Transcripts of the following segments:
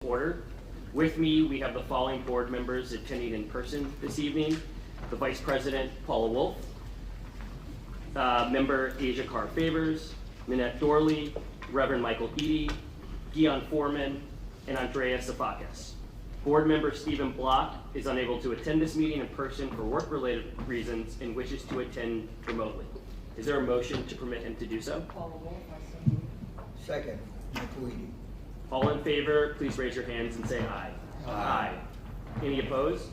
Order. With me, we have the following board members attending in person this evening. The Vice President, Paula Wolf, Member Asia Carr Favors, Minette Dorley, Reverend Michael Eady, Guion Foreman, and Andrea Safakis. Board Member Stephen Block is unable to attend this meeting in person for work-related reasons and wishes to attend remotely. Is there a motion to permit him to do so? Paula Wolf, I so move. Second, Michael Eady. All in favor, please raise your hands and say aye. Aye. Any opposed?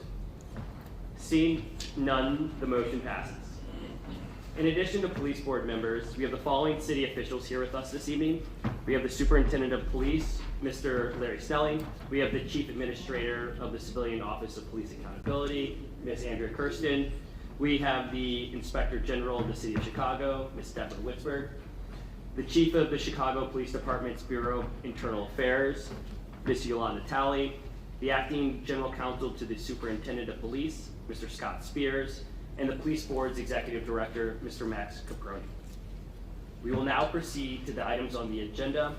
Seeing none, the motion passes. In addition to police board members, we have the following city officials here with us this evening. We have the Superintendent of Police, Mr. Larry Snelling. We have the Chief Administrator of the Civilian Office of Police Accountability, Ms. Andrea Kirsten. We have the Inspector General of the City of Chicago, Ms. Deborah Witzberg. The Chief of the Chicago Police Department's Bureau of Internal Affairs, Ms. Yolanda Talley. The Acting General Counsel to the Superintendent of Police, Mr. Scott Spears, and the Police Board's Executive Director, Mr. Max Caproni. We will now proceed to the items on the agenda,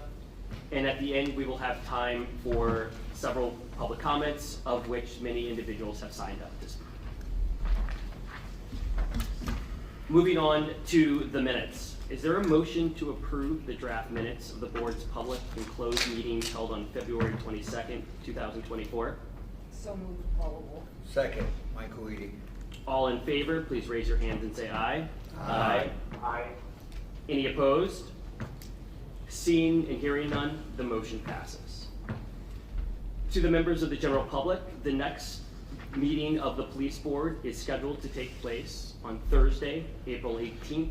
and at the end we will have time for several public comments, of which many individuals have signed up this morning. Moving on to the minutes. Is there a motion to approve the draft minutes of the board's public and closed meetings held on February 22nd, 2024? So moved, Paula Wolf. Second, Michael Eady. All in favor, please raise your hands and say aye. Aye. Aye. Any opposed? Seeing and hearing none, the motion passes. To the members of the general public, the next meeting of the police board is scheduled to take place on Thursday, April 18th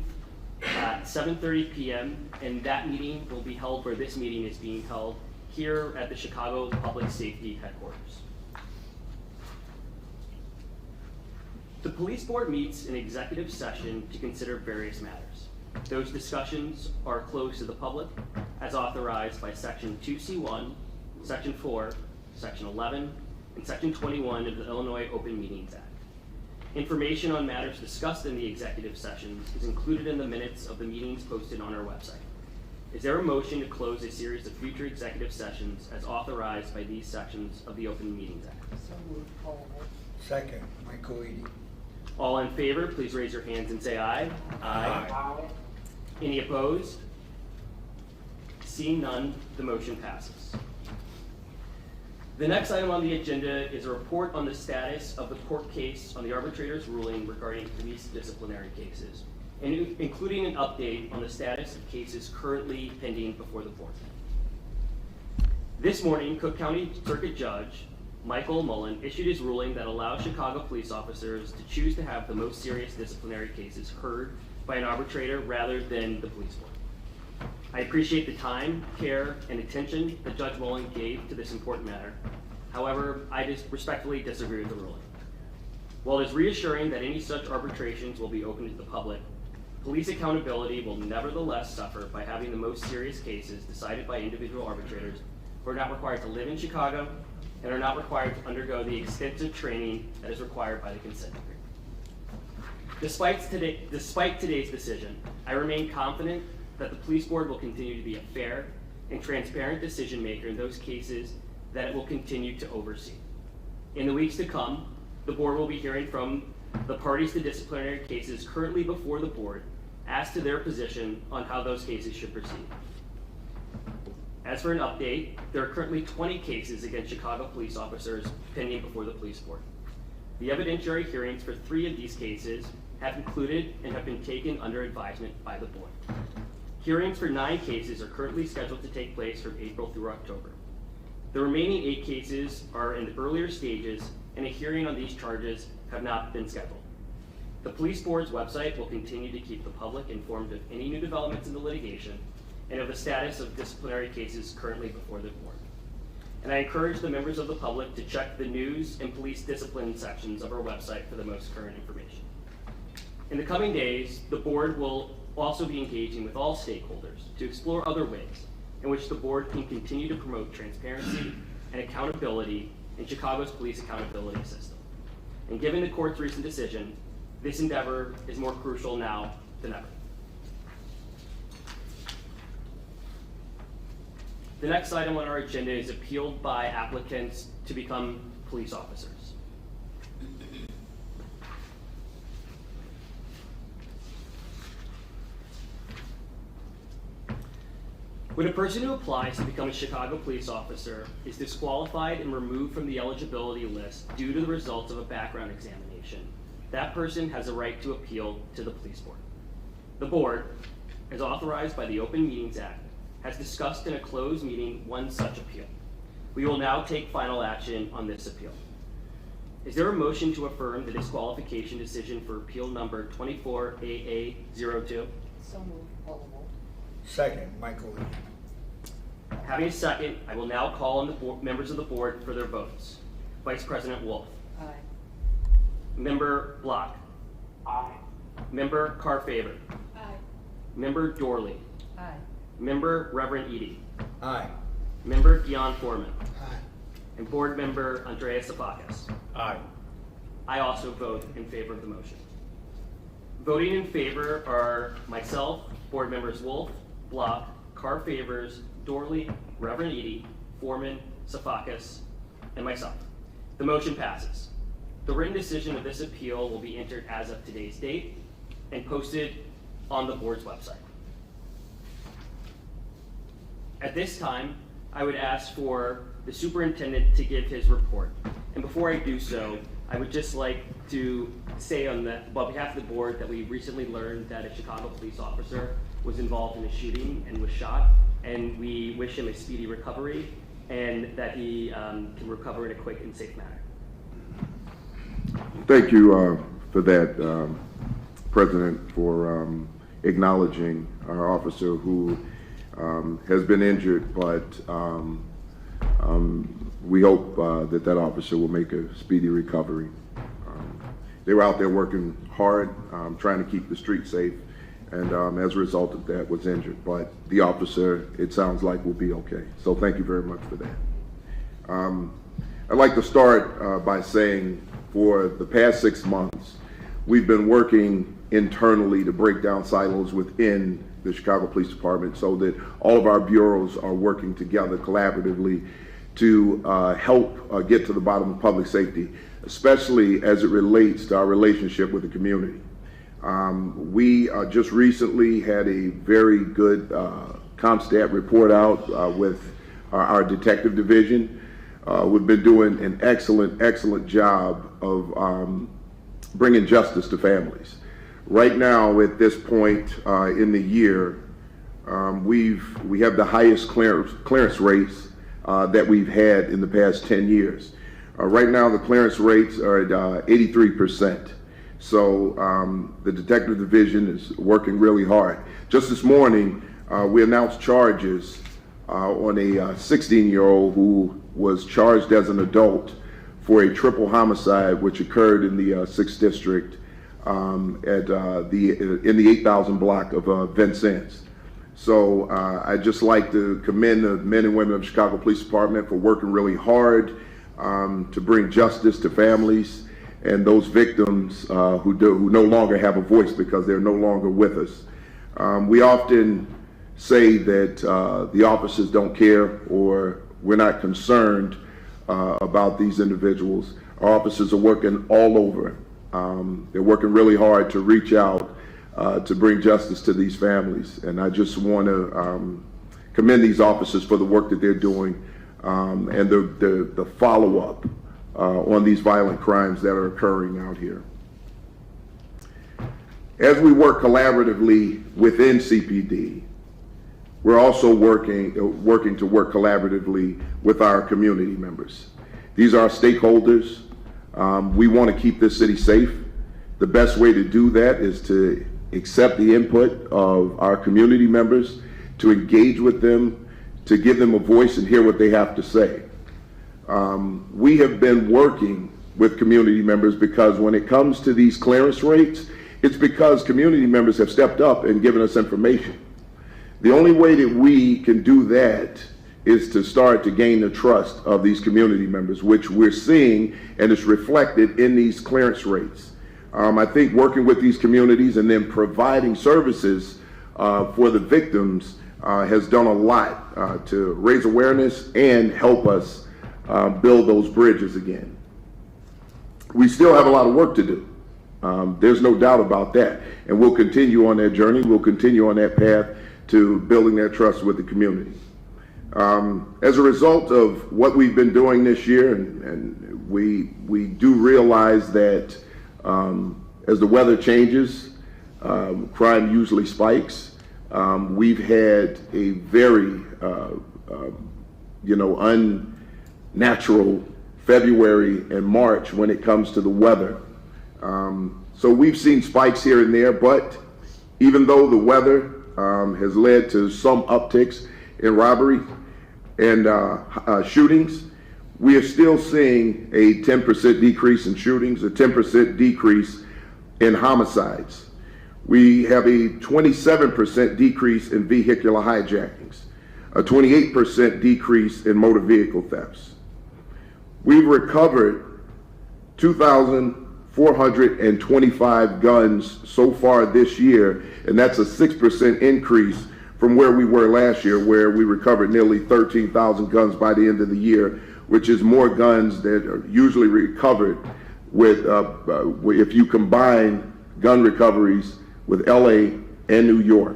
at 7:30 p.m. and that meeting will be held where this meeting is being held, here at the Chicago Public Safety Headquarters. The police board meets in executive session to consider various matters. Those discussions are closed to the public as authorized by Section 2C1, Section 4, Section 11, and Section 21 of the Illinois Open Meetings Act. Information on matters discussed in the executive sessions is included in the minutes of the meetings posted on our website. Is there a motion to close a series of future executive sessions as authorized by these sections of the Open Meetings Act? So moved, Paula Wolf. Second, Michael Eady. All in favor, please raise your hands and say aye. Aye. Any opposed? Seeing none, the motion passes. The next item on the agenda is a report on the status of the court case on the arbitrator's ruling regarding police disciplinary cases, and including an update on the status of cases currently pending before the board. This morning, Cook County Circuit Judge Michael Mullen issued his ruling that allows Chicago police officers to choose to have the most serious disciplinary cases heard by an arbitrator rather than the police board. I appreciate the time, care, and attention that Judge Mullen gave to this important matter. However, I respectfully disagree with the ruling. While it is reassuring that any such arbitrations will be open to the public, police accountability will nevertheless suffer by having the most serious cases decided by individual arbitrators who are not required to live in Chicago and are not required to undergo the extensive training that is required by the consent decree. Despite today's decision, I remain confident that the police board will continue to be a fair and transparent decision maker in those cases that it will continue to oversee. In the weeks to come, the board will be hearing from the parties to disciplinary cases currently before the board as to their position on how those cases should proceed. As for an update, there are currently 20 cases against Chicago police officers pending before the police board. The evidentiary hearings for 3 of these cases have concluded and have been taken under advisement by the board. Hearings for 9 cases are currently scheduled to take place from April through October. The remaining 8 cases are in the earlier stages, and a hearing on these charges have not been scheduled. The police board's website will continue to keep the public informed of any new developments in the litigation and of the status of disciplinary cases currently before the board. And I encourage the members of the public to check the news and police discipline sections of our website for the most current information. In the coming days, the board will also be engaging with all stakeholders to explore other ways in which the board can continue to promote transparency and accountability in Chicago's police accountability system. And given the court's recent decision, this endeavor is more crucial now than ever. The next item on our agenda is appealed by applicants to become police officers. When a person who applies to become a Chicago police officer is disqualified and removed from the eligibility list due to the results of a background examination, that person has a right to appeal to the police board. The board, as authorized by the Open Meetings Act, has discussed in a closed meeting one such appeal. We will now take final action on this appeal. Is there a motion to affirm the disqualification decision for appeal number 24AA02? So moved, Caldwell. Second, Michael Eady. Having a second, I will now call on the members of the board for their votes. Vice President Wolf. Aye. Member Block. Aye. Member Carr-Faber. Aye. Member Dorley. Aye. Member Reverend Eady. Aye. Member Dion Foreman. Aye. And Board Member Andreas Safakis. Aye. I also vote in favor of the motion. Voting in favor are myself, Board Members Wolf, Block, Carr-Favors, Dorley, Reverend Eady, Foreman, Safakis, and myself. The motion passes. The written decision of this appeal will be entered as of today's date and posted on the board's website. At this time, I would ask for the superintendent to give his report. And before I do so, I would just like to say on behalf of the board that we recently learned that a Chicago police officer was involved in a shooting and was shot, and we wish him a speedy recovery and that he can recover in a quick and safe manner. Thank you for that, President, for acknowledging our officer who has been injured, but we hope that officer will make a speedy recovery. They were out there working hard, trying to keep the street safe, and as a result of that was injured. But the officer, it sounds like, will be okay. So thank you very much for that. I'd like to start by saying for the past 6 months, we've been working internally to break down silos within the Chicago Police Department so that all of our bureaus are working together collaboratively to help get to the bottom of public safety, especially as it relates to our relationship with the community. We just recently had a very good CompStat report out with our detective division. We've been doing an excellent job of bringing justice to families. Right now, at this point in the year, we have the highest clearance rates that we've had in the past 10 years. Right now, the clearance rates are at 83%. So the detective division is working really hard. Just this morning, we announced charges on a 16-year-old who was charged as an adult for a triple homicide which occurred in the 6th District in the 8000 block of Vincennes. So I'd just like to commend the men and women of the Chicago Police Department for working really hard to bring justice to families and those victims who no longer have a voice because they're no longer with us. We often say that the officers don't care or we're not concerned about these individuals. Our officers are working all over. They're working really hard to reach out to bring justice to these families. And I just want to commend these officers for the work that they're doing and the follow-up on these violent crimes that are occurring out here. As we work collaboratively within CPD, we're also working to work collaboratively with our community members. These are our stakeholders. We want to keep this city safe. The best way to do that is to accept the input of our community members, to engage with them, to give them a voice and hear what they have to say. We have been working with community members because when it comes to these clearance rates, it's because community members have stepped up and given us information. The only way that we can do that is to start to gain the trust of these community members, which we're seeing and is reflected in these clearance rates. I think working with these communities and then providing services for the victims has done a lot to raise awareness and help us build those bridges again. We still have a lot of work to do. There's no doubt about that. And we'll continue on that journey. We'll continue on that path to building that trust with the community. As a result of what we've been doing this year, and we do realize that as the weather changes, crime usually spikes. We've had a very, unnatural February and March when it comes to the weather. So we've seen spikes here and there, but even though the weather has led to some upticks in robbery and shootings, we are still seeing a 10% decrease in shootings, a 10% decrease in homicides. We have a 27% decrease in vehicular hijackings, a 28% decrease in motor vehicle thefts. We've recovered 2,425 guns so far this year, and that's a 6% increase from where we were last year, where we recovered nearly 13,000 guns by the end of the year, which is more guns that are usually recovered with, if you combine gun recoveries with LA and New York.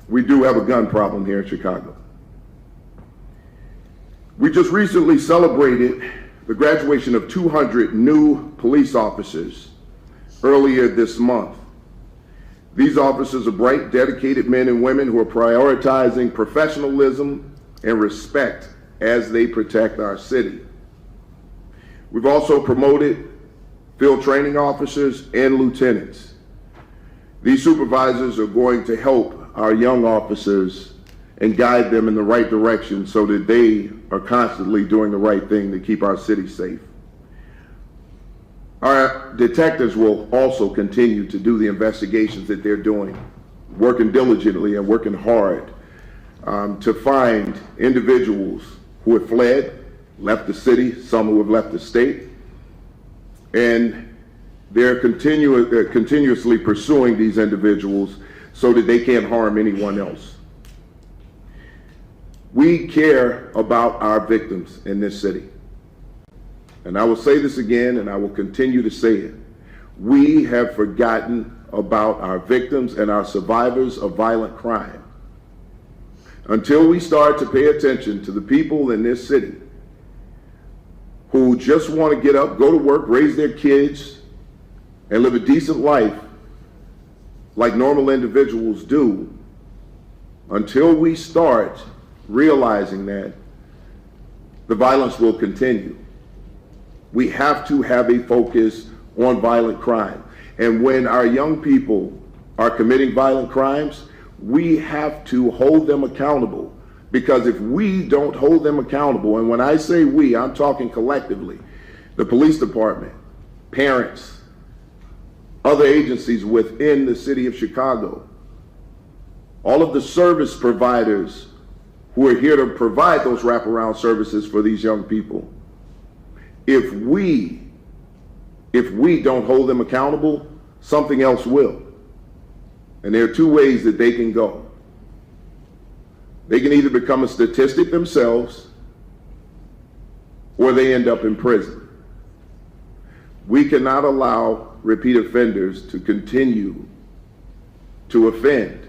We do have a gun problem here in Chicago. We just recently celebrated the graduation of 200 new police officers earlier this month. These officers are bright, dedicated men and women who are prioritizing professionalism and respect as they protect our city. We've also promoted field training officers and lieutenants. These supervisors are going to help our young officers and guide them in the right direction so that they are constantly doing the right thing to keep our city safe. Our detectives will also continue to do the investigations that they're doing, working diligently and working hard to find individuals who have fled, left the city, some who have left the state, and they're continuously pursuing these individuals so that they can't harm anyone else. We care about our victims in this city. And I will say this again, and I will continue to say it. We have forgotten about our victims and our survivors of violent crime. Until we start to pay attention to the people in this city who just want to get up, go to work, raise their kids, and live a decent life like normal individuals do, until we start realizing that, the violence will continue. We have to have a focus on violent crime. And when our young people are committing violent crimes, we have to hold them accountable. Because if we don't hold them accountable, and when I say we, I'm talking collectively, the police department, parents, other agencies within the city of Chicago, all of the service providers who are here to provide those wraparound services for these young people, if we don't hold them accountable, something else will. And there are two ways that they can go. They can either become a statistic themselves, or they end up in prison. We cannot allow repeat offenders to continue to offend.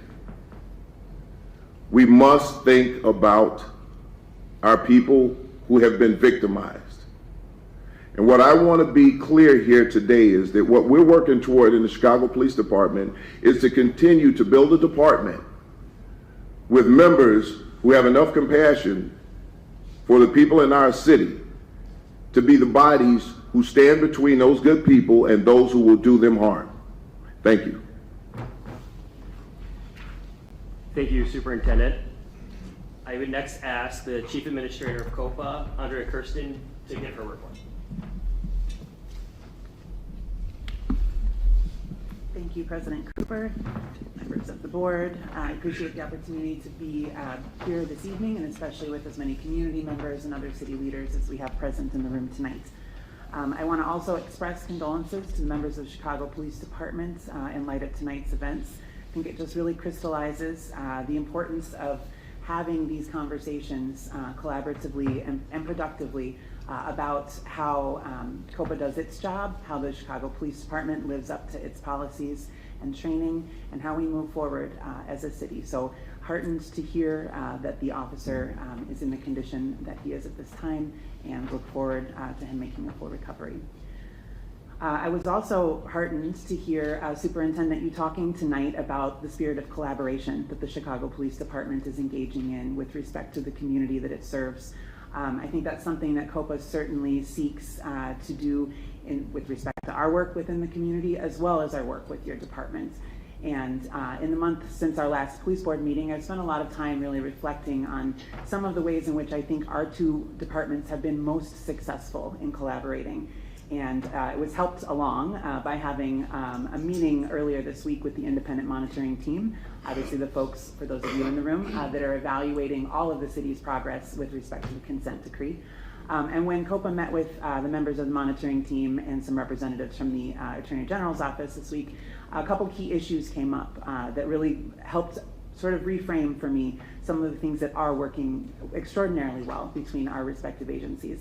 We must think about our people who have been victimized. And what I want to be clear here today is that what we're working toward in the Chicago Police Department is to continue to build a department with members who have enough compassion for the people in our city to be the bodies who stand between those good people and those who will do them harm. Thank you. Thank you, Superintendent. I would next ask the Chief Administrator of COPA, Andrea Kirsten, to give her report. Thank you, President Cooper, members of the board. I appreciate the opportunity to be here this evening, and especially with as many community members and other city leaders as we have present in the room tonight. I want to also express condolences to the members of Chicago Police Department in light of tonight's events. think it just really crystallizes the importance of having these conversations collaboratively and productively about how COPA does its job, how the Chicago Police Department lives up to its policies and training, and how we move forward as a city. So heartened to hear that the officer is in the condition that he is at this time, and look forward to him making a full recovery. I was also heartened to hear Superintendent, you talking tonight about the spirit of collaboration that the Chicago Police Department is engaging in with respect to the community that it serves. I think that's something that COPA certainly seeks to do with respect to our work within the community, as well as our work with your department. And in the month since our last police board meeting, I've spent a lot of time really reflecting on some of the ways in which I think our two departments have been most successful in collaborating. And it was helped along by having a meeting earlier this week with the independent monitoring team, obviously the folks, for those of you in the room, that are evaluating all of the city's progress with respect to the consent decree. And when COPA met with the members of the monitoring team and some representatives from the Attorney General's office this week, a couple key issues came up that really helped sort of reframe for me some of the things that are working extraordinarily well between our respective agencies.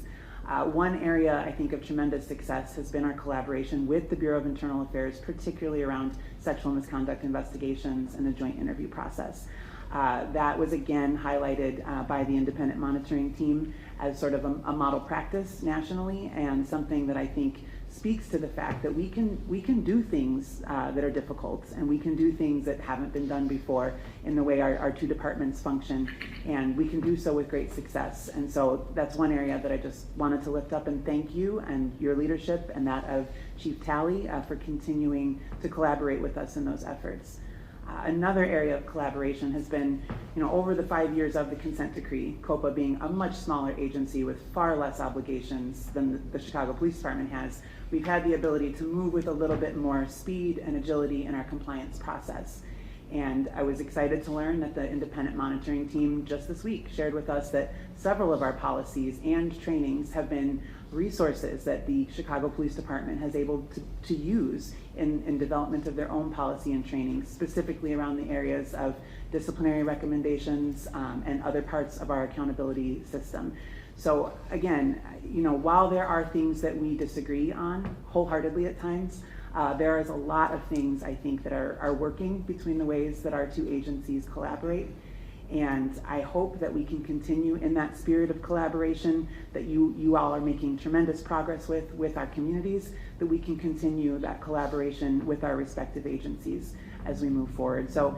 One area I think of tremendous success has been our collaboration with the Bureau of Internal Affairs, particularly around sexual misconduct investigations and the joint interview process. That was again highlighted by the independent monitoring team as sort of a model practice nationally, and something that I think speaks to the fact that we can do things that are difficult, and we can do things that haven't been done before in the way our two departments function, and we can do so with great success. And so that's one area that I just wanted to lift up and thank you and your leadership and that of Chief Talley for continuing to collaborate with us in those efforts. Another area of collaboration has been, over the 5 years of the consent decree, COPA being a much smaller agency with far less obligations than the Chicago Police Department has, we've had the ability to move with a little bit more speed and agility in our compliance process. And I was excited to learn that the independent monitoring team just this week shared with us that several of our policies and trainings have been resources that the Chicago Police Department has able to use in development of their own policy and training, specifically around the areas of disciplinary recommendations and other parts of our accountability system. So again, while there are things that we disagree on wholeheartedly at times, there is a lot of things I think that are working between the ways that our two agencies collaborate. And I hope that we can continue in that spirit of collaboration that you all are making tremendous progress with our communities, that we can continue that collaboration with our respective agencies as we move forward. So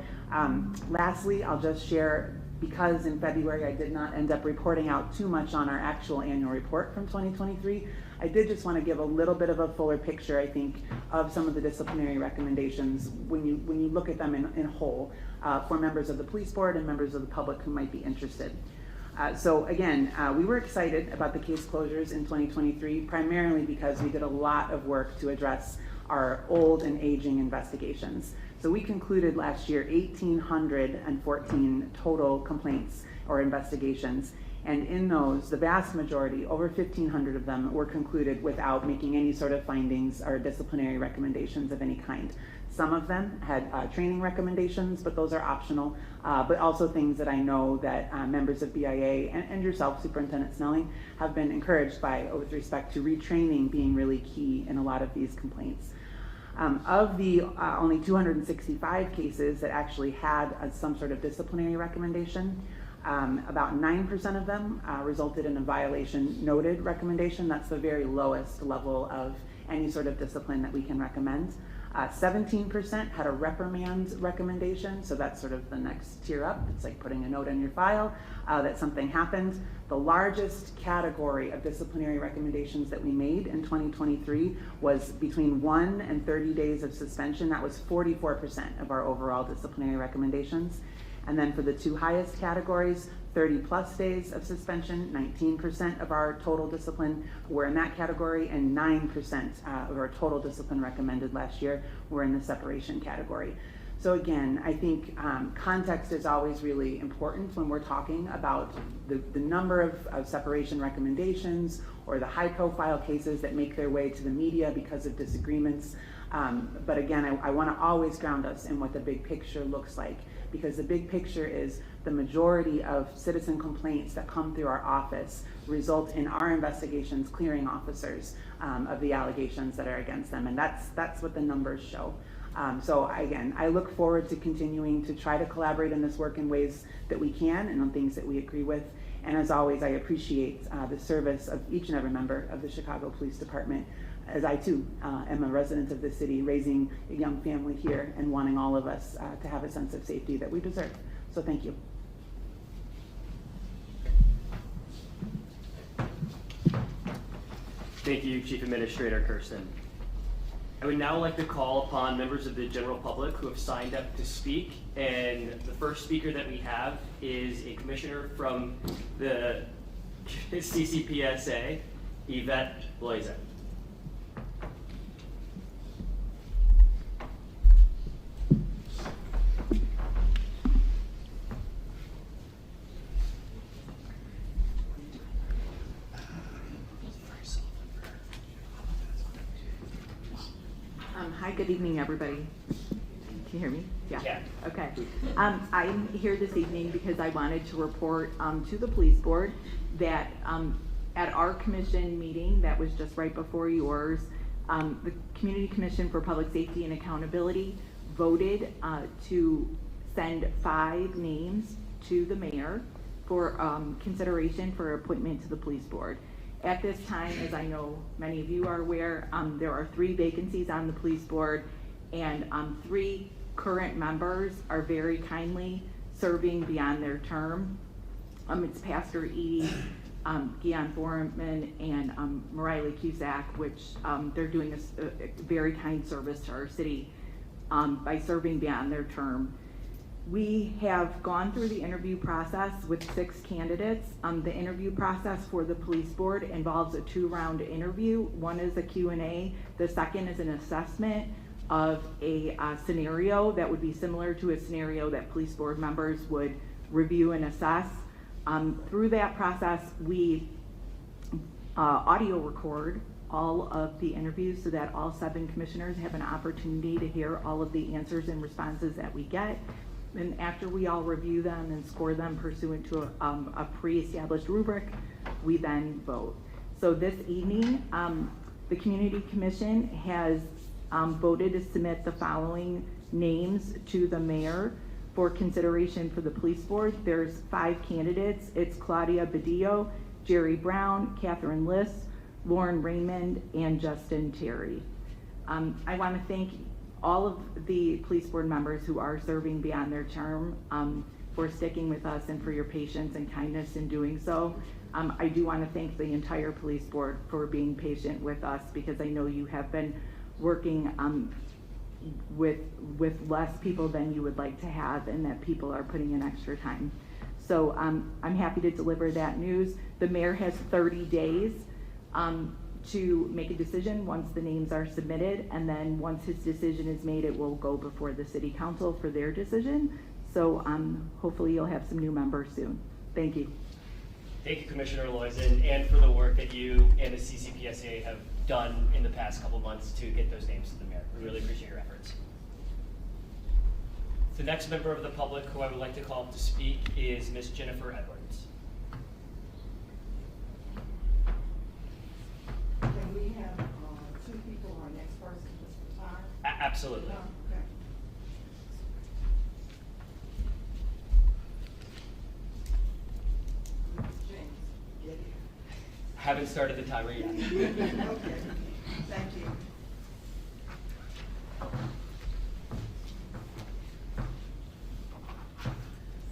lastly, I'll just share, because in February I did not end up reporting out too much on our actual annual report from 2023, I did just want to give a little bit of a fuller picture, I think, of some of the disciplinary recommendations when you look at them in whole for members of the police board and members of the public who might be interested. So again, we were excited about the case closures in 2023, primarily because we did a lot of work to address our old and aging investigations. So we concluded last year 1,814 total complaints or investigations. And in those, the vast majority, over 1,500 of them, were concluded without making any sort of findings or disciplinary recommendations of any kind. Some of them had training recommendations, but those are optional, but also things that I know that members of BIA and yourself, Superintendent Snelling, have been encouraged by with respect to retraining being really key in a lot of these complaints. Of the only 265 cases that actually had some sort of disciplinary recommendation, about 9% of them resulted in a violation noted recommendation. That's the very lowest level of any sort of discipline that we can recommend. 17% had a reprimand recommendation, so that's sort of the next tier up. It's like putting a note in your file that something happened. The largest category of disciplinary recommendations that we made in 2023 was between 1 and 30 days of suspension. That was 44% of our overall disciplinary recommendations. And then for the two highest categories, 30 plus days of suspension, 19% of our total discipline were in that category, and 9% of our total discipline recommended last year were in the separation category. So again, I think context is always really important when we're talking about the number of separation recommendations or the high-profile cases that make their way to the media because of disagreements. But again, I want to always ground us in what the big picture looks like, because the big picture is the majority of citizen complaints that come through our office result in our investigations clearing officers of the allegations that are against them, and that's what the numbers show. So again, I look forward to continuing to try to collaborate in this work in ways that we can and on things that we agree with. And as always, I appreciate the service of each and every member of the Chicago Police Department, as I too am a resident of the city, raising a young family here and wanting all of us to have a sense of safety that we deserve. So thank you. Thank you, Chief Administrator Kirsten. I would now like to call upon members of the general public who have signed up to speak. And the first speaker that we have is a commissioner from the CCPSA, Yvette Bloise. Hi, good evening, everybody. Can you hear me? Yeah. Okay. I'm here this evening because I wanted to report to the police board that at our commission meeting that was just right before yours, the Community Commission for Public Safety and Accountability voted to send 5 names to the mayor for consideration for appointment to the police board. At this time, as I know many of you are aware, there are 3 vacancies on the police board, and 3 current members are very kindly serving beyond their term. It's Pastor Edie, Guion Foreman, and Mariley Cusack, which they're doing a very kind service to our city by serving beyond their term. We have gone through the interview process with 6 candidates. The interview process for the police board involves a 2-round interview. One is a Q&A. The second is an assessment of a scenario that would be similar to a scenario that police board members would review and assess. Through that process, we audio record all of the interviews so that all 7 commissioners have an opportunity to hear all of the answers and responses that we get. And after we all review them and score them pursuant to a pre-established rubric, we then vote. So this evening, the Community Commission has voted to submit the following names to the mayor for consideration for the police board. There's 5 candidates. It's Claudia Badillo, Jerry Brown, Catherine Liss, Lauren Raymond, and Justin Terry. I want to thank all of the police board members who are serving beyond their term for sticking with us and for your patience and kindness in doing so. I do want to thank the entire police board for being patient with us, because I know you have been working with less people than you would like to have, and that people are putting in extra time. So I'm happy to deliver that news. The mayor has 30 days to make a decision once the names are submitted, and then once his decision is made, it will go before the city council for their decision. So hopefully you'll have some new members soon. Thank you. Thank you, Commissioner Loizen, and for the work that you and the CCPSA have done in the past couple months to get those names to the mayor. We really appreciate your efforts. The next member of the public who I would like to call up to speak is Ms. Jennifer Edwards. Can we have 2 people or next person just retire? Absolutely. Okay. James, get it. Haven't started the timer yet. Okay, thank you.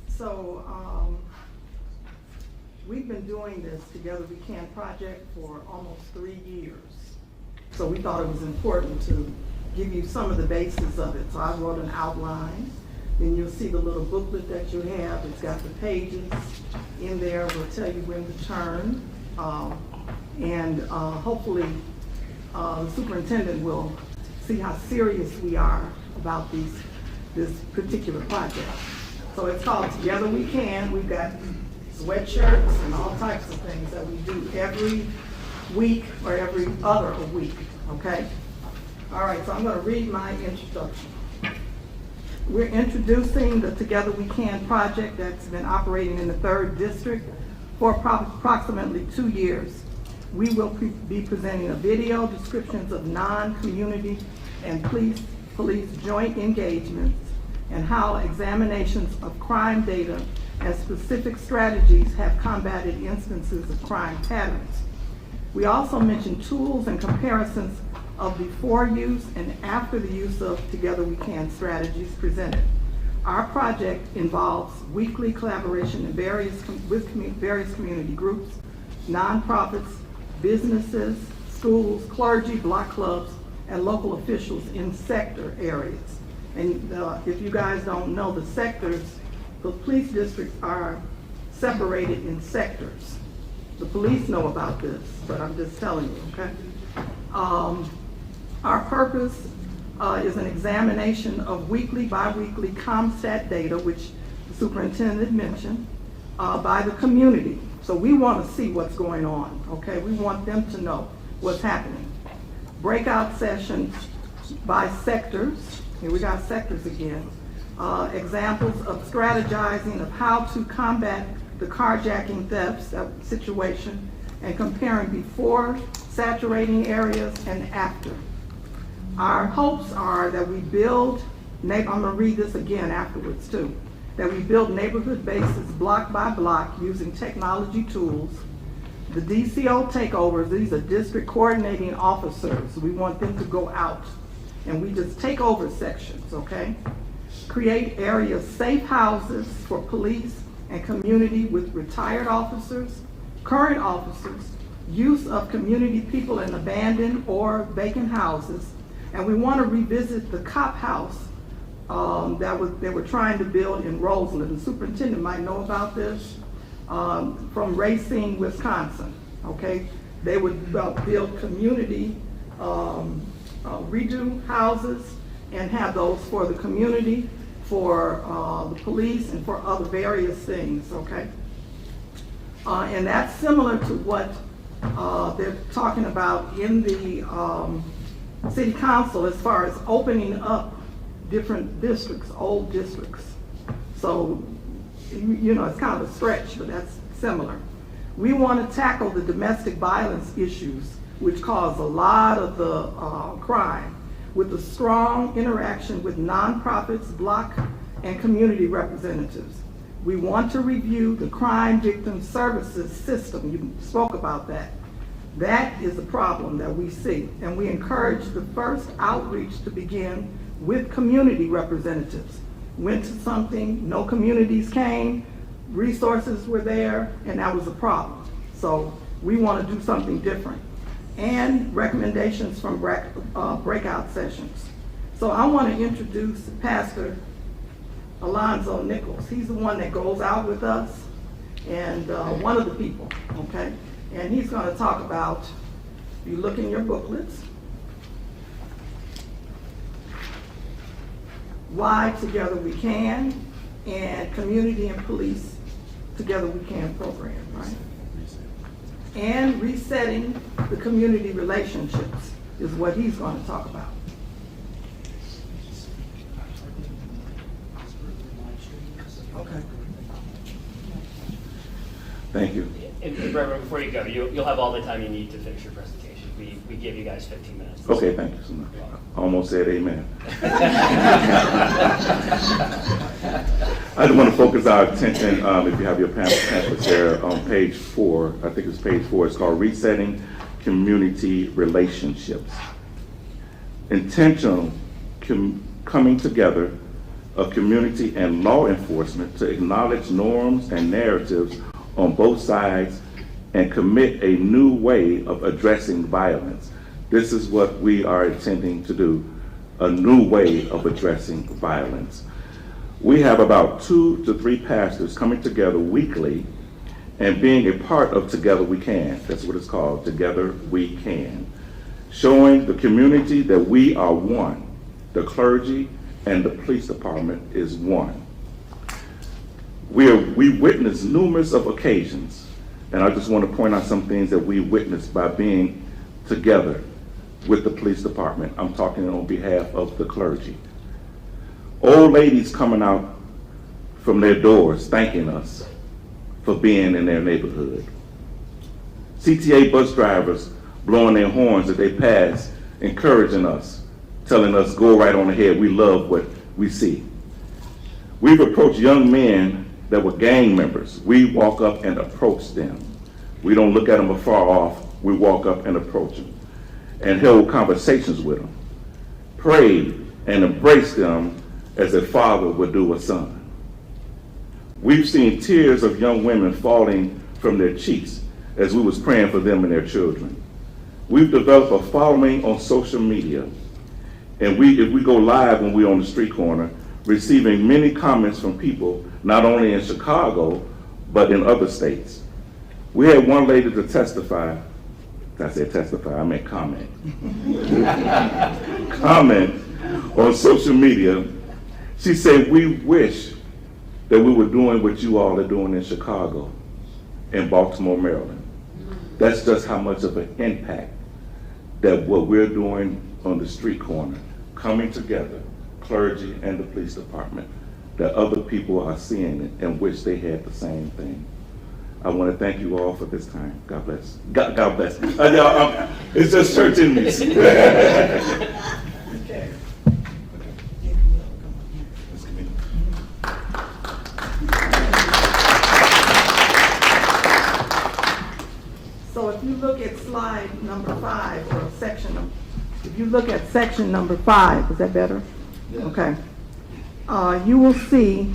So, we've been doing this Together We Can project for almost 3 years. So we thought it was important to give you some of the basis of it. So I wrote an outline. Then you'll see the little booklet that you have. It's got the pages in there. We'll tell you when to turn. Hopefully the superintendent will see how serious we are about this particular project. So it's called Together We Can. We've got sweatshirts and all types of things that we do every week or every other week, okay? All right, so I'm gonna read my introduction. We're introducing the Together We Can project that's been operating in the 3rd District for approximately 2 years. We will be presenting a video, descriptions of non-community and police joint engagements, and how examinations of crime data and specific strategies have combated instances of crime patterns. We also mention tools and comparisons of before use and after the use of Together We Can strategies presented. Our project involves weekly collaboration with various community groups, nonprofits, businesses, schools, clergy, block clubs, and local officials in sector areas. And if you guys don't know the sectors, the police districts are separated in sectors. The police know about this, but I'm just telling you, okay? Our purpose is an examination of weekly, bi-weekly CompStat data, which the superintendent mentioned, by the community. So we want to see what's going on, okay? We want them to know what's happening. Breakout sessions by sectors. Here we got sectors again. Examples of strategizing of how to combat the carjacking thefts situation, and comparing before saturating areas and after. Our hopes are that we build, I'm gonna read this again afterwards too, that we build neighborhood bases block by block using technology tools. The DCO takeovers, these are district coordinating officers. We want them to go out and we just take over sections, okay? Create areas, safe houses for police and community with retired officers, current officers, use of community people in abandoned or vacant houses. And we want to revisit the cop house they were trying to build in Roseland. The superintendent might know about this, from Racine, Wisconsin, okay? They would build community redo houses and have those for the community, for the police, and for other various things, okay? And that's similar to what they're talking about in the city council as far as opening up different districts, old districts. So, you know, it's kind of a stretch, but that's similar. We want to tackle the domestic violence issues, which cause a lot of the crime, with a strong interaction with nonprofits, block, and community representatives. We want to review the crime victim services system. You spoke about that. That is a problem that we see, and we encourage the first outreach to begin with community representatives. Went to something, no communities came, resources were there, and that was a problem. So we want to do something different. And recommendations from breakout sessions. So I want to introduce Pastor Alonzo Nichols. He's the one that goes out with us, and one of the people, okay? And he's going to talk about, if you look in your booklets, why Together We Can, and Community and Police Together We Can program, right? And resetting the community relationships is what he's going to talk about. Okay. Thank you. And Reverend, before you go, you'll have all the time you need to finish your presentation. We give you guys 15 minutes. Okay, thank you so much. I almost said amen. I just want to focus our attention, if you have your pamphlets there, on page 4. I think it's page 4. It's called Resetting Community Relationships. Intentional coming together of community and law enforcement to acknowledge norms and narratives on both sides and commit a new way of addressing violence. This is what we are intending to do, a new way of addressing violence. We have about 2 to 3 pastors coming together weekly and being a part of Together We Can. That's what it's called, Together We Can. Showing the community that we are one. The clergy and the police department is one. We witness numerous of occasions And I just want to point out some things that we witnessed by being together with the police department. I'm talking on behalf of the clergy. Old ladies coming out from their doors thanking us for being in their neighborhood. CTA bus drivers blowing their horns as they pass, encouraging us, telling us, go right on ahead, we love what we see. We've approached young men that were gang members. We walk up and approach them. We don't look at them afar off, we walk up and approach them and held conversations with them, prayed and embraced them as a father would do a son. We've seen tears of young women falling from their cheeks as we was praying for them and their children. We've developed a following on social media, and if we go live when we're on the street corner, receiving many comments from people, not only in Chicago, but in other states. We had one lady to testify, I said testify, I meant comment. Comment on social media. She said, we wish that we were doing what you all are doing in Chicago, in Baltimore, Maryland. That's just how much of an impact that what we're doing on the street corner, coming together, clergy and the police department, that other people are seeing it and wish they had the same thing. I want to thank you all for this time. God bless. God bless. Y'all, it's just church in me. Okay. So if you look at slide number 5, or if you look at section number 5, is that better? Okay. You will see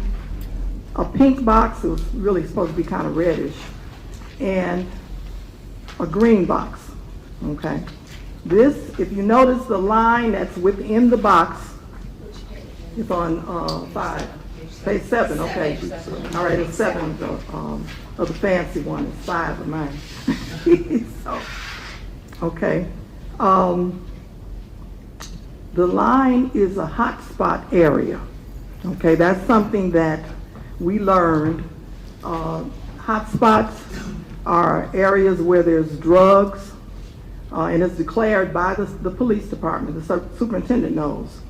a pink box. It was really supposed to be kind of reddish, and a green box. Okay. This, if you notice the line that's within the box, it's on 5, page 7. Okay. All right, it's 7 of the fancy one. It's 5 of mine. So, okay. The line is a hotspot area. Okay, that's something that we learned. Hotspots are areas where there's drugs, and it's declared by the police department. The superintendent knows.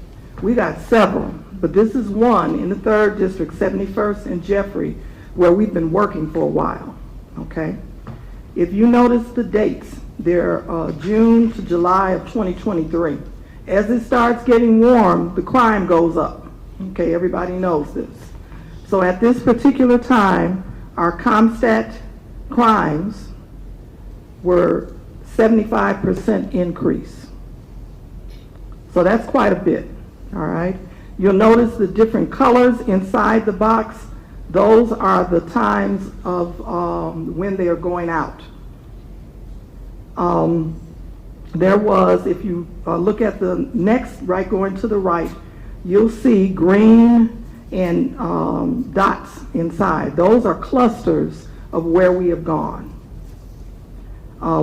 We got several, but this is one in the 3rd District, 71st and Jeffrey, where we've been working for a while. Okay. If you notice the dates, they're June to July of 2023. As it starts getting warm, the crime goes up. Okay, everybody knows this. So at this particular time, our CompStat crimes were 75% increase. So that's quite a bit, all right? You'll notice the different colors inside the box. Those are the times of when they are going out. There was, if you look at the next, right, going to the right, you'll see green and dots inside. Those are clusters of where we have gone.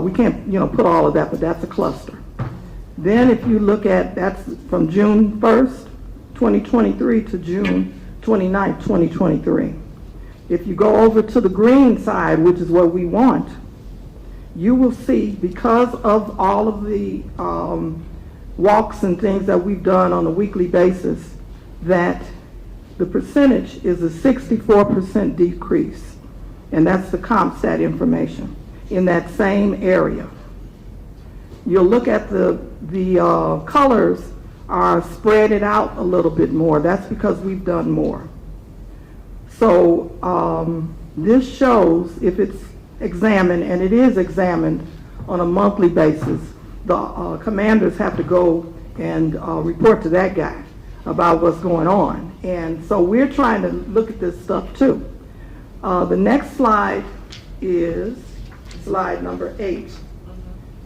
We can't, put all of that, but that's a cluster. Then if you look at, that's from June 1st, 2023 to June 29th, 2023. If you go over to the green side, which is what we want, you will see, because of all of the walks and things that we've done on a weekly basis, that the percentage is a 64% decrease. And that's the CompStat information in that same area. You'll look at the colors are spread it out a little bit more. That's because we've done more. So this shows, if it's examined, and it is examined on a monthly basis, the commanders have to go and report to that guy about what's going on. And so we're trying to look at this stuff too. The next slide is slide number 8.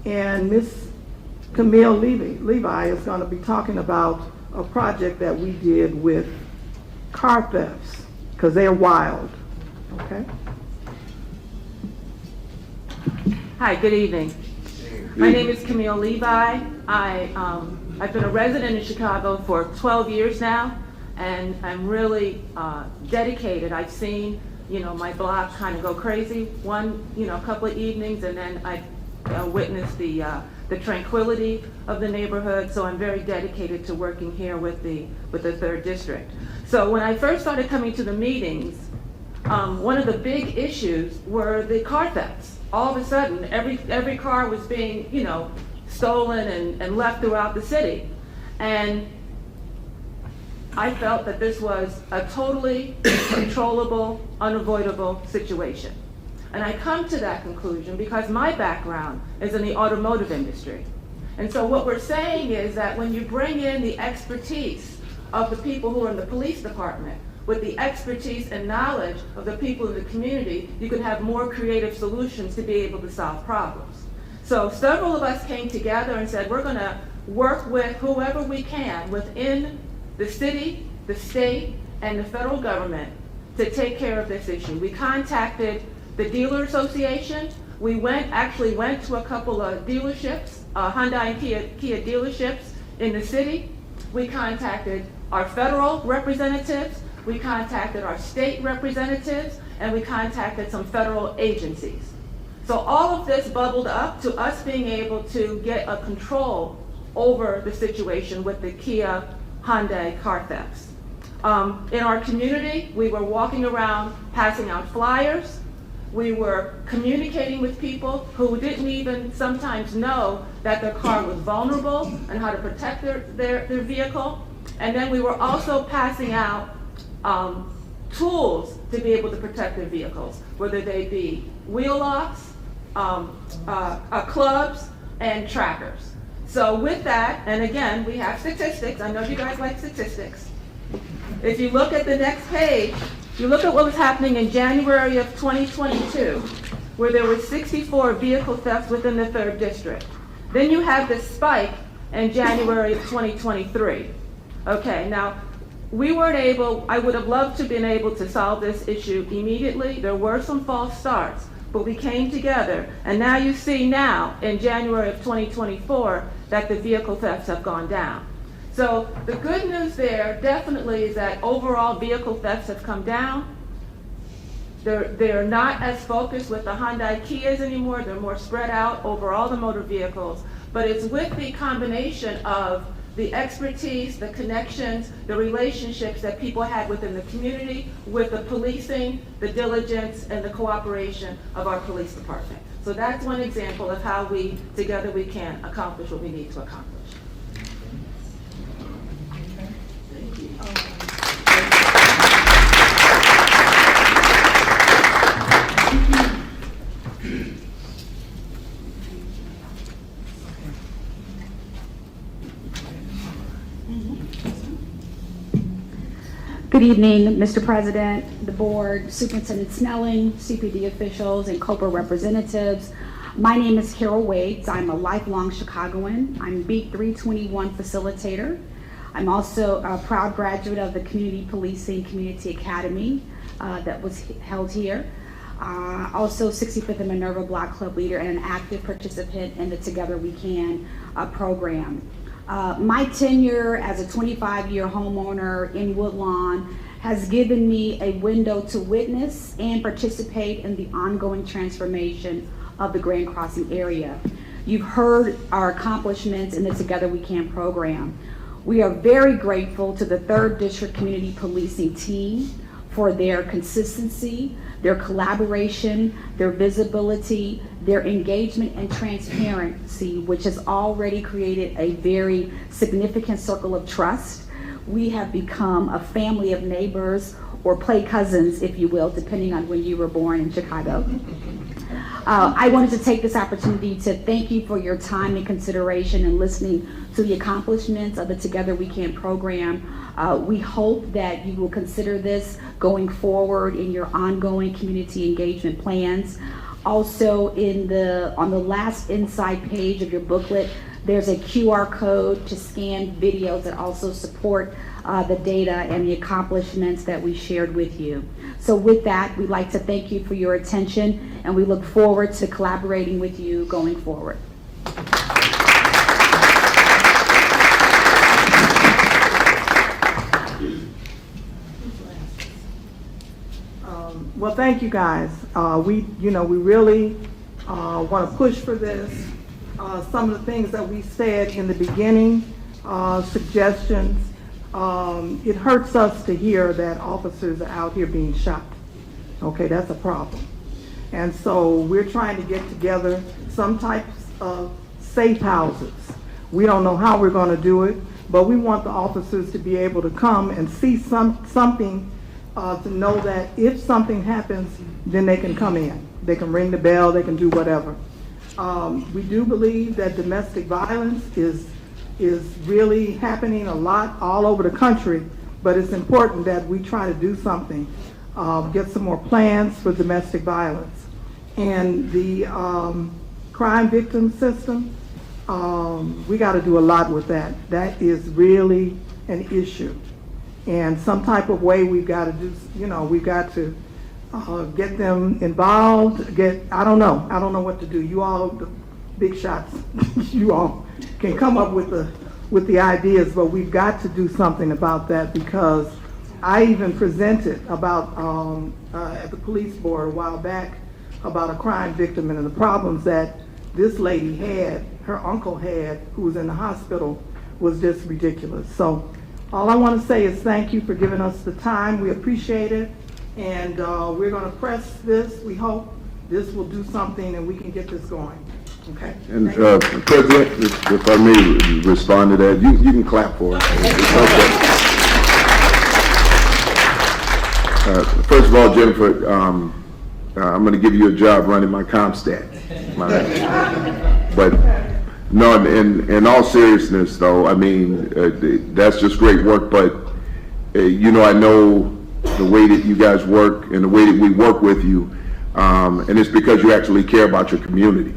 And Miss Camille Levi is going to be talking about a project that we did with car thefts, because they're wild. Okay? Hi, good evening. My name is Camille Levi. I've been a resident in Chicago for 12 years now, and I'm really dedicated. I've seen my block kind of go crazy one, couple of evenings, and then I witness the tranquility of the neighborhood. So I'm very dedicated to working here with the 3rd District. So when I first started coming to the meetings, one of the big issues were the car thefts. All of a sudden, every car was being, stolen and left throughout the city. And I felt that this was a totally controllable, unavoidable situation. And I come to that conclusion because my background is in the automotive industry. And so what we're saying is that when you bring in the expertise of the people who are in the police department with the expertise and knowledge of the people in the community, you can have more creative solutions to be able to solve problems. So several of us came together and said, we're going to work with whoever we can within the city, the state, and the federal government to take care of this issue. We contacted the dealer association. We actually went to a couple of dealerships, Hyundai and Kia dealerships in the city. We contacted our federal representatives. We contacted our state representatives, and we contacted some federal agencies. So all of this bubbled up to us being able to get a control over the situation with the Kia Hyundai car thefts. In our community, we were walking around passing out flyers. We were communicating with people who didn't even sometimes know that their car was vulnerable and how to protect their vehicle. And then we were also passing out tools to be able to protect their vehicles, whether they be wheel locks, clubs, and trackers. So with that, and again, we have statistics. I know you guys like statistics. If you look at the next page, you look at what was happening in January of 2022, where there were 64 vehicle thefts within the 3rd District. Then you have this spike in January of 2023. Okay, now, I would have loved to have been able to solve this issue immediately. There were some false starts, but we came together, and now you see now, in January of 2024, that the vehicle thefts have gone down. So the good news there definitely is that overall vehicle thefts have come down. They're not as focused with the Hyundai Kias anymore. They're more spread out over all the motor vehicles. But it's with the combination of the expertise, the connections, the relationships that people had within the community, with the policing, the diligence, and the cooperation of our police department. So that's one example of how together we can accomplish what we need to accomplish. Good evening, Mr. President, the board, Superintendent Snelling, CPD officials, and COPA representatives. My name is Carol Waits. I'm a lifelong Chicagoan. I'm Beat 321 facilitator. I'm also a proud graduate of the Community Policing Community Academy that was held here. Also 65th and Minerva Block Club leader and an active participant in the Together We Can program. My tenure as a 25-year homeowner in Woodlawn has given me a window to witness and participate in the ongoing transformation of the Grand Crossing area. You've heard our accomplishments in the Together We Can program. We are very grateful to the 3rd District Community Policing team for their consistency, their collaboration, their visibility, their engagement and transparency, which has already created a very significant circle of trust. We have become a family of neighbors, or play cousins, if you will, depending on when you were born in Chicago. I wanted to take this opportunity to thank you for your time and consideration and listening to the accomplishments of the Together We Can program. We hope that you will consider this going forward in your ongoing community engagement plans. Also, on the last inside page of your booklet, there's a QR code to scan videos that also support the data and the accomplishments that we shared with you. So with that, we'd like to thank you for your attention, and we look forward to collaborating with you going forward. Well, thank you guys. We really want to push for this. Some of the things that we said in the beginning, suggestions, it hurts us to hear that officers are out here being shot. Okay, that's a problem. And so we're trying to get together some types of safe houses. We don't know how we're going to do it, but we want the officers to be able to come and see something to know that if something happens, then they can come in. They can ring the bell, they can do whatever. We do believe that domestic violence is really happening a lot all over the country, but it's important that we try to do something, get some more plans for domestic violence. And the crime victim system, we got to do a lot with that. That is really an issue. And some type of way we've got to do, we've got to get them involved, I don't know what to do. You all, the big shots, you all can come up with the ideas, but we've got to do something about that, because I even presented about, at the police board a while back, about a crime victim and the problems that this lady had, her uncle had, who was in the hospital, was just ridiculous. So all I want to say is thank you for giving us the time. We appreciate it. And we're going to press this. We hope this will do something and we can get this going. Okay? And President, if I may respond to that, you can clap for it. Okay. First of all, Jennifer, I'm going to give you a job running my CompStat. But no, in all seriousness, though, I mean, that's just great work. But I know the way that you guys work and the way that we work with you, and it's because you actually care about your community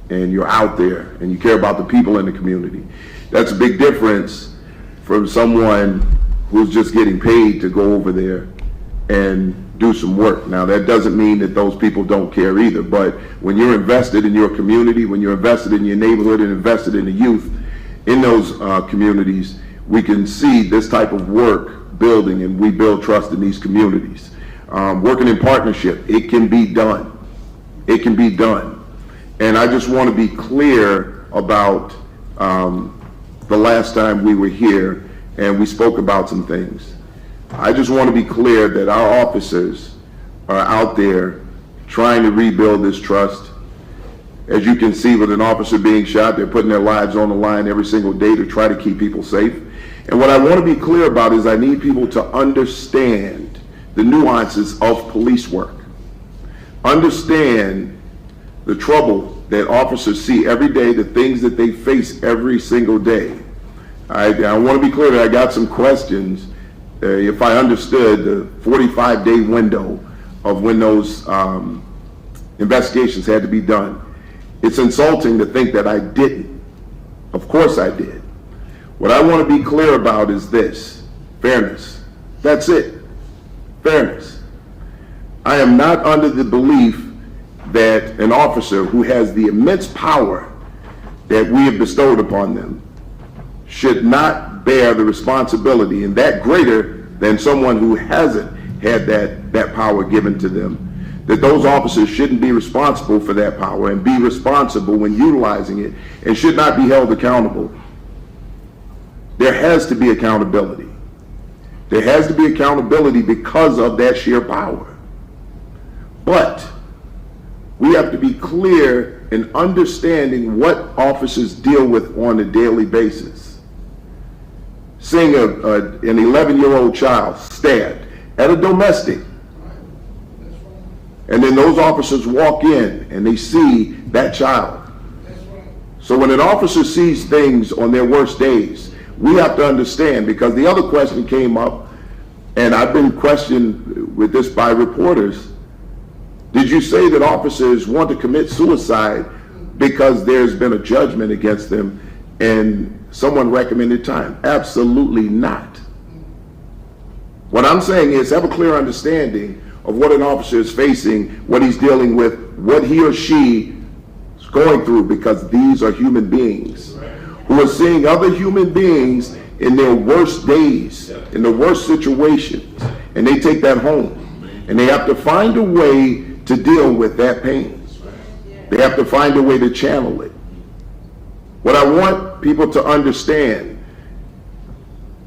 and you're out there and you care about the people in the community. That's a big difference from someone who's just getting paid to go over there and do some work. Now, that doesn't mean that those people don't care either, but when you're invested in your community, when you're invested in your neighborhood and invested in the youth in those communities, we can see this type of work building, and we build trust in these communities. Working in partnership, it can be done. It can be done. And I just want to be clear about the last time we were here and we spoke about some things. I just want to be clear that our officers are out there trying to rebuild this trust. As you can see, with an officer being shot, they're putting their lives on the line every single day to try to keep people safe. And what I want to be clear about is I need people to understand the nuances of police work. Understand the trouble that officers see every day, the things that they face every single day. I want to be clear that I got some questions. If I understood the 45-day window of when those investigations had to be done, it's insulting to think that I didn't. Of course I did. What I want to be clear about is this: fairness. That's it. Fairness. I am not under the belief that an officer who has the immense power that we have bestowed upon them should not bear the responsibility, and that greater than someone who hasn't had that power given to them, that those officers shouldn't be responsible for that power and be responsible when utilizing it and should not be held accountable. There has to be accountability. There has to be accountability because of that sheer power. But we have to be clear in understanding what officers deal with on a daily basis. Seeing an 11-year-old child stabbed at a domestic, and then those officers walk in and they see that child. So when an officer sees things on their worst days, we have to understand, because the other question came up, and I've been questioned with this by reporters. Did you say that officers want to commit suicide because there's been a judgment against them and someone recommended time? Absolutely not. What I'm saying is have a clear understanding of what an officer is facing, what he's dealing with, what he or she is going through, because these are human beings who are seeing other human beings in their worst days, in the worst situations, and they take that home. And they have to find a way to deal with that pain. They have to find a way to channel it. What I want people to understand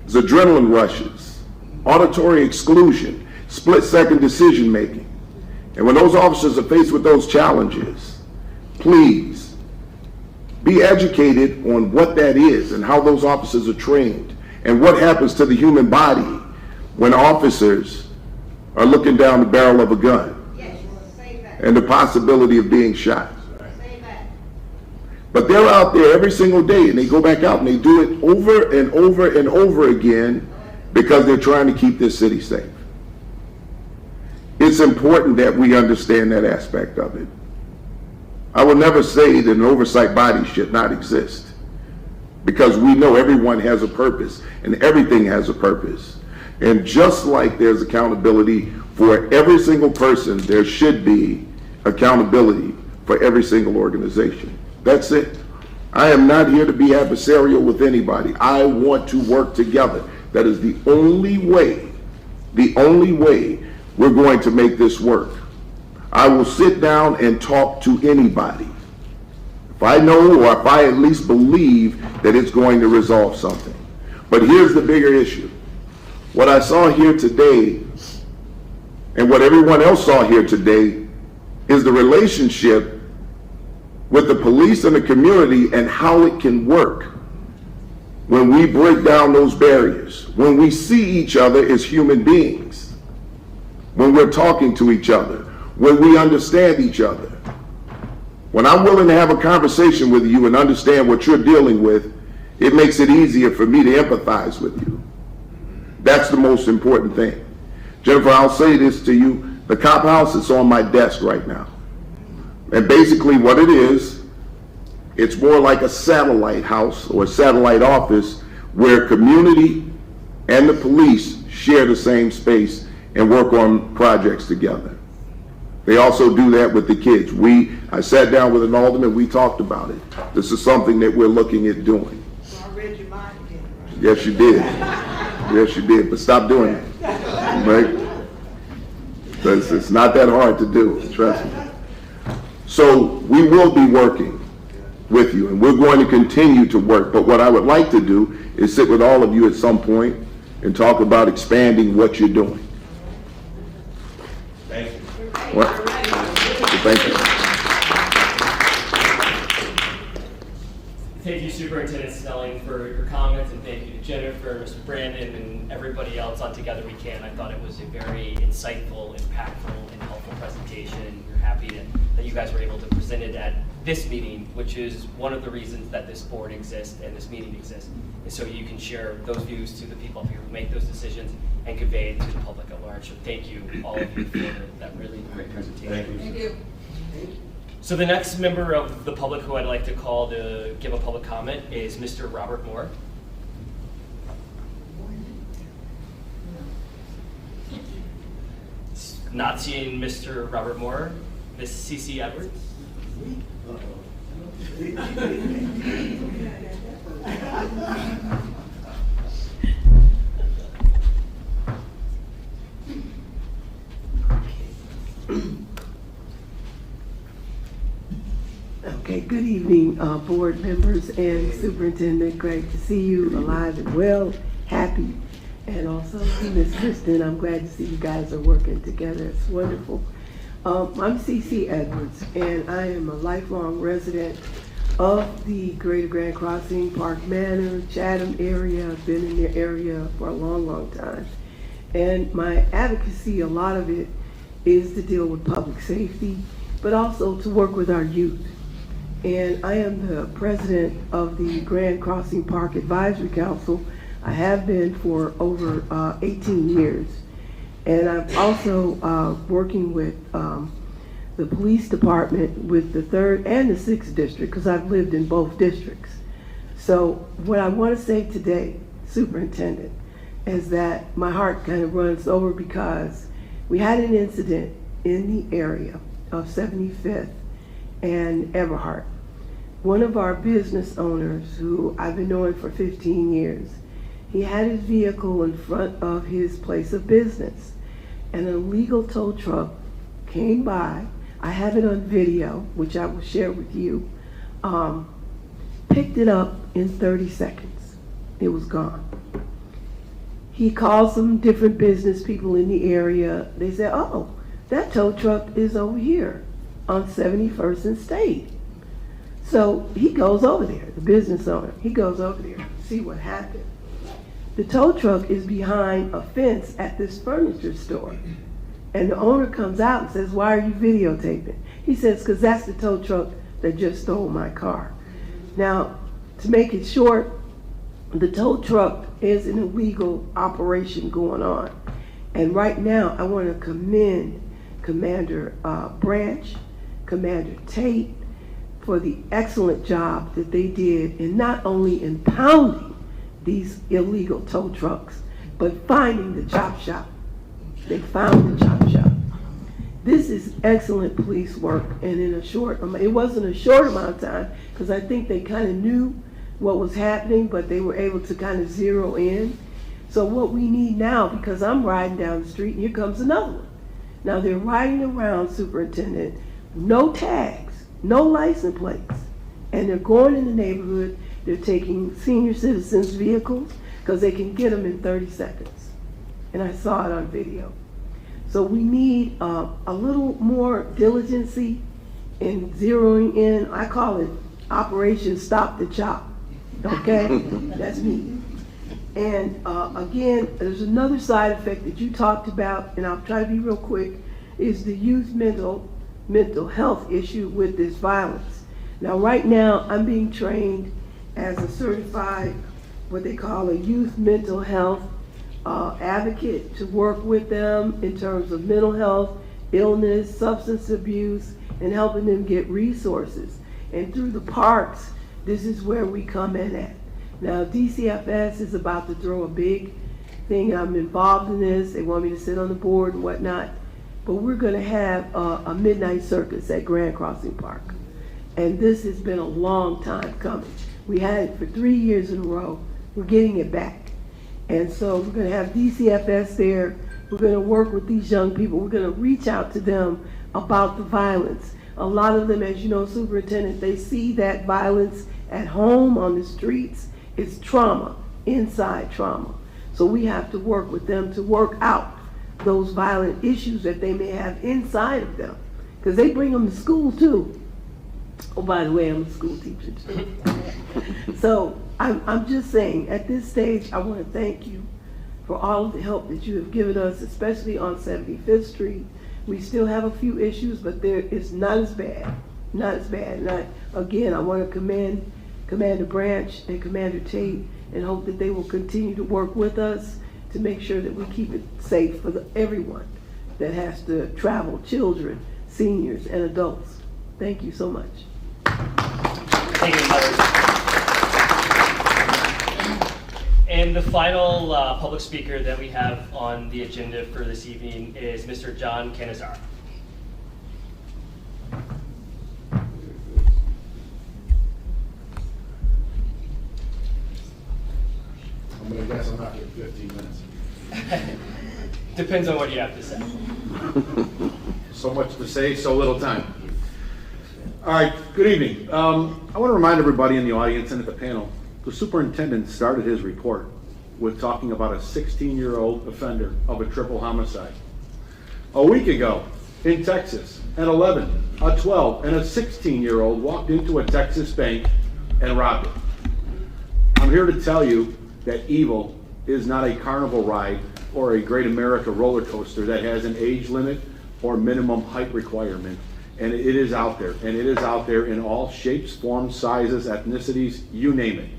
is adrenaline rushes, auditory exclusion, split-second decision making. And when those officers are faced with those challenges, please be educated on what that is and how those officers are trained and what happens to the human body when officers are looking down the barrel of a gun and the possibility of being shot. But they're out there every single day, and they go back out and they do it over and over and over again because they're trying to keep this city safe. It's important that we understand that aspect of it. I will never say that an oversight body should not exist, because we know everyone has a purpose and everything has a purpose. And just like there's accountability for every single person, there should be accountability for every single organization. That's it. I am not here to be adversarial with anybody. I want to work together. That is the only way we're going to make this work. I will sit down and talk to anybody if I know, or if I at least believe that it's going to resolve something. But here's the bigger issue. What I saw here today, and what everyone else saw here today, is the relationship with the police and the community and how it can work when we break down those barriers, when we see each other as human beings, when we're talking to each other, when we understand each other. When I'm willing to have a conversation with you and understand what you're dealing with, it makes it easier for me to empathize with you. That's the most important thing. Jennifer, I'll say this to you. The cop house is on my desk right now. And basically what it is, it's more like a satellite house or a satellite office where community and the police share the same space and work on projects together. They also do that with the kids. I sat down with an alderman, we talked about it. This is something that we're looking at doing. So I read your mind again, right? Yes, you did. Yes, you did, but stop doing it, right? Because it's not that hard to do, trust me. So we will be working with you, and we're going to continue to work. But what I would like to do is sit with all of you at some point and talk about expanding what you're doing. Thank you. What? Thank you. Thank you, Superintendent Snelling, for your comments, and thank you to Jennifer, Mr. Brandon, and everybody else on Together We Can. I thought it was a very insightful, impactful, and helpful presentation. We're happy that you guys were able to present it at this meeting, which is one of the reasons that this board exists and this meeting exists, is so you can share those views to the people up here who make those decisions and convey it to the public at large. So thank you, all of you, for that really great presentation. Thank you. So the next member of the public who I'd like to call to give a public comment is Mr. Robert Moore. Not seeing Mr. Robert Moore. Miss Cece Edwards. Okay, good evening, board members and Superintendent. Great to see you alive and well, happy. And also Miss Kristen, I'm glad to see you guys are working together. It's wonderful. I'm Cece Edwards, and I am a lifelong resident of the Greater Grand Crossing, Park Manor, Chatham area. I've been in the area for a long, long time. And my advocacy, a lot of it, is to deal with public safety, but also to work with our youth. And I am the president of the Grand Crossing Park Advisory Council. I have been for over 18 years. And I'm also working with the police department with the 3rd and the 6th district, because I've lived in both districts. So what I want to say today, Superintendent, is that my heart kind of runs over because we had an incident in the area of 75th and Everhart. One of our business owners, who I've been knowing for 15 years, he had his vehicle in front of his place of business. and an illegal tow truck came by. I have it on video, which I will share with you. Picked it up in 30 seconds. It was gone. He called some different business people in the area. They said, oh, that tow truck is over here on 71st and State. So he goes over there, the business owner, he goes over there to see what happened. The tow truck is behind a fence at this furniture store. And the owner comes out and says, why are you videotaping? He says, because that's the tow truck that just stole my car. Now, to make it short, the tow truck is an illegal operation going on. And right now, I want to commend Commander Branch, Commander Tate, for the excellent job that they did in not only impounding these illegal tow trucks, but finding the chop shop. They found the chop shop. This is excellent police work, and in a short amount, it wasn't a short amount of time, because I think they kind of knew what was happening, but they were able to kind of zero in. So what we need now, because I'm riding down the street, and here comes another one. Now they're riding around, Superintendent, no tags, no license plates, and they're going in the neighborhood, they're taking senior citizens' vehicles, because they can get them in 30 seconds. And I saw it on video. So we need a little more diligency in zeroing in. I call it Operation Stop the Chop, okay? That's me. And again, there's another side effect that you talked about, and I'll try to be real quick, is the youth mental health issue with this violence. Now, right now, I'm being trained as a certified, what they call a youth mental health advocate, to work with them in terms of mental health, illness, substance abuse, and helping them get resources. And through the parks, this is where we come in at. Now, DCFS is about to throw a big thing. I'm involved in this. They want me to sit on the board and whatnot. But we're going to have a midnight circus at Grand Crossing Park. And this has been a long time coming. We had it for 3 years in a row. We're getting it back. And so we're going to have DCFS there. We're going to work with these young people. We're going to reach out to them about the violence. A lot of them, as you know, Superintendent, they see that violence at home on the streets. It's trauma, inside trauma. So we have to work with them to work out those violent issues that they may have inside of them. Because they bring them to school too. Oh, by the way, I'm a school teacher too. So I'm just saying, at this stage, I want to thank you for all of the help that you have given us, especially on 75th Street. We still have a few issues, but it's not as bad, not as bad. And I want to commend Commander Branch and Commander Tate, and hope that they will continue to work with us to make sure that we keep it safe for everyone that has to travel, children, seniors, and adults. Thank you so much. Thank you, Heather. And the final public speaker that we have on the agenda for this evening is Mr. John Canizaro. I'm gonna guess I'm not getting 15 minutes. Depends on what you have to say. So much to say, so little time. All right, good evening. I want to remind everybody in the audience and at the panel, the superintendent started his report with talking about a 16-year-old offender of a triple homicide. A week ago in Texas, an 11, a 12, and a 16-year-old walked into a Texas bank and robbed it. I'm here to tell you that evil is not a carnival ride or a Great America roller coaster that has an age limit or minimum height requirement. And it is out there, and it is out there in all shapes, forms, sizes, ethnicities, you name it.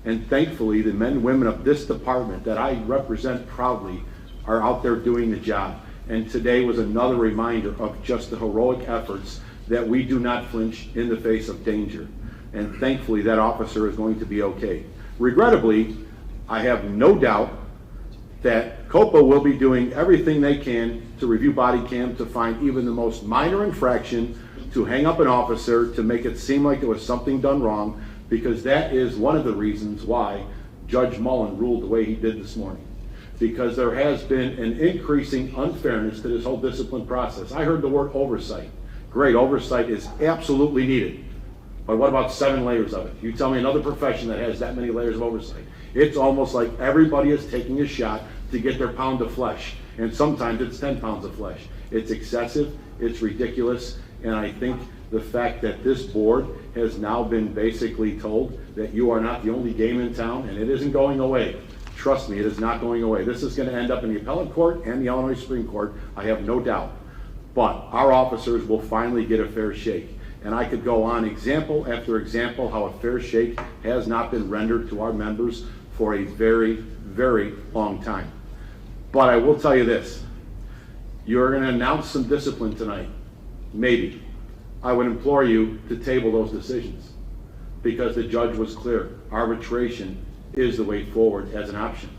And thankfully, the men and women of this department that I represent proudly are out there doing the job. And today was another reminder of just the heroic efforts that we do not flinch in the face of danger. And thankfully, that officer is going to be okay. Regrettably, I have no doubt that COPA will be doing everything they can to review body cam to find even the most minor infraction, to hang up an officer, to make it seem like there was something done wrong, because that is one of the reasons why Judge Mullen ruled the way he did this morning. because there has been an increasing unfairness to this whole discipline process. I heard the word oversight. Great, oversight is absolutely needed. But what about 7 layers of it? You tell me another profession that has that many layers of oversight. It's almost like everybody is taking a shot to get their pound of flesh. And sometimes it's 10 pounds of flesh. It's excessive, it's ridiculous, and I think the fact that this board has now been basically told that you are not the only game in town, and it isn't going away. Trust me, it is not going away. This is going to end up in the appellate court and the Illinois Supreme Court, I have no doubt. But our officers will finally get a fair shake. And I could go on example after example how a fair shake has not been rendered to our members for a very, very long time. But I will tell you this, you're going to announce some discipline tonight, maybe. I would implore you to table those decisions because the judge was clear. Arbitration is the way forward as an option.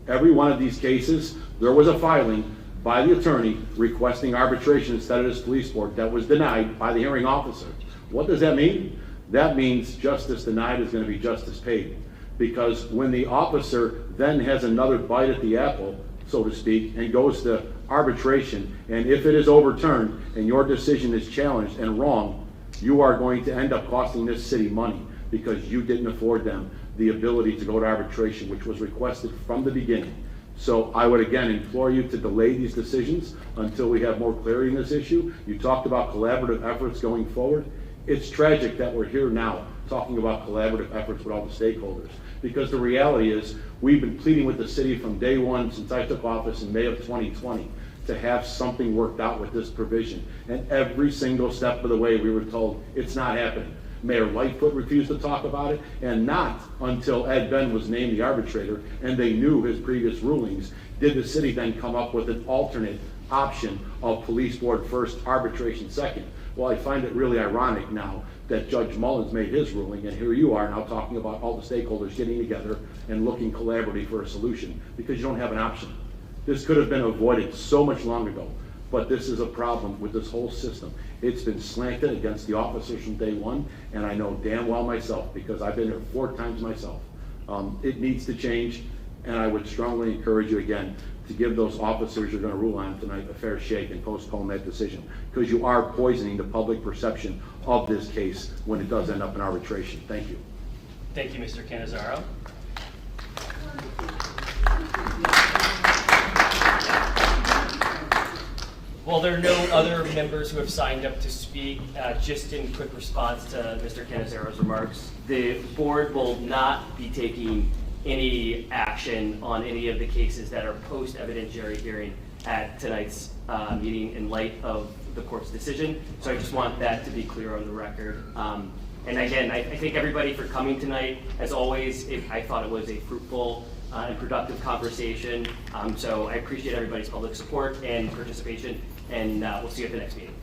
Every one of these cases, there was a filing by the attorney requesting arbitration instead of this police board that was denied by the hearing officer. What does that mean? That means justice denied is going to be justice paid. Because when the officer then has another bite at the apple, so to speak, and goes to arbitration, and if it is overturned and your decision is challenged and wrong, you are going to end up costing this city money because you didn't afford them the ability to go to arbitration, which was requested from the beginning. So I would again implore you to delay these decisions until we have more clarity in this issue. You talked about collaborative efforts going forward. It's tragic that we're here now talking about collaborative efforts with all the stakeholders, because the reality is we've been pleading with the city from day one since I took office in May of 2020 to have something worked out with this provision. And every single step of the way we were told it's not happening. Mayor Lightfoot refused to talk about it, and not until Ed Ben was named the arbitrator and they knew his previous rulings did the city then come up with an alternate option of police board first, arbitration second. Well, I find it really ironic now that Judge Mullins made his ruling, and here you are now talking about all the stakeholders getting together and looking collaboratively for a solution because you don't have an option. This could have been avoided so much long ago, but this is a problem with this whole system. It's been slanted against the officers from day one, and I know damn well myself because I've been here 4 times myself. It needs to change, and I would strongly encourage you again to give those officers you're going to rule on tonight a fair shake and postpone that decision, because you are poisoning the public perception of this case when it does end up in arbitration. Thank you. Thank you, Mr. Cannizzaro. Well, there are no other members who have signed up to speak. Just in quick response to Mr. Cannizzaro's remarks, the board will not be taking any action on any of the cases that are post-evidentiary hearing at tonight's meeting in light of the court's decision. So I just want that to be clear on the record. And again, I thank everybody for coming tonight. As always, I thought it was a fruitful and productive conversation. So I appreciate everybody's public support and participation, and we'll see you at the next meeting.